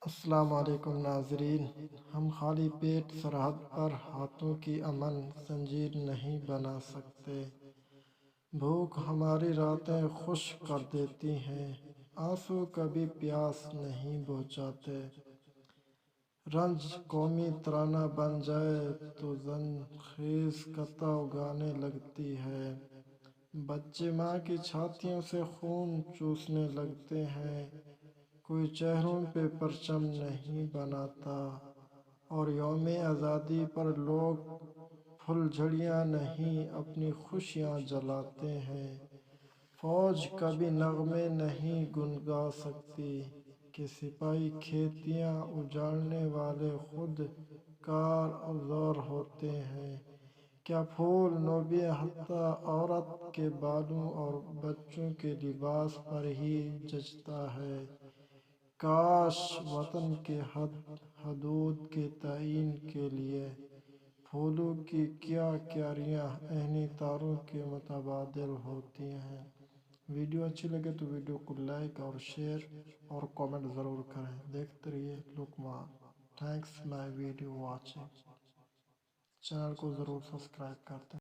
السلام علیکم ناظرین، ہم خالی پیٹ سرحد پر ہاتھوں کی امن زنجیر نہیں بنا سکتے۔ بھوک ہماری راتیں خشک کر دیتی ہیں، آنسو کبھی پیاس نہیں بجھاتے۔ رنج قومی ترانہ بن جائے تو زن خیز قطع اگانے لگتی ہے۔ بچے ماں کی چھاتیوں سے خون چوسنے لگتے ہیں، کوئی چہروں پہ پرچم نہیں بناتا، اور یوم آزادی پر لوگ پھل جھڑیاں نہیں اپنی خوشیاں جلاتے ہیں۔ فوج کبھی نغمے نہیں گنگا سکتی کہ سپاہی کھیتیاں اجاڑنے والے خود کار زور ہوتے ہیں۔ کیا پھول نوبیہ حتی عورت کے بالوں اور بچوں کے لباس پر ہی جچتا ہے؟ کاش وطن کے حدود کے تعین کے لیے پھولوں کی کیا کیاریاں عینی تاروں کے متبادل ہوتی ہیں۔ ویڈیو اچھی لگے تو ویڈیو کو لائک اور شیئر اور کامنٹ ضرور کریں۔ دیکھتے رہیے Luqman. Thanks my video watching. Channel کو ضرور سبسکرائب کرتے ہیں۔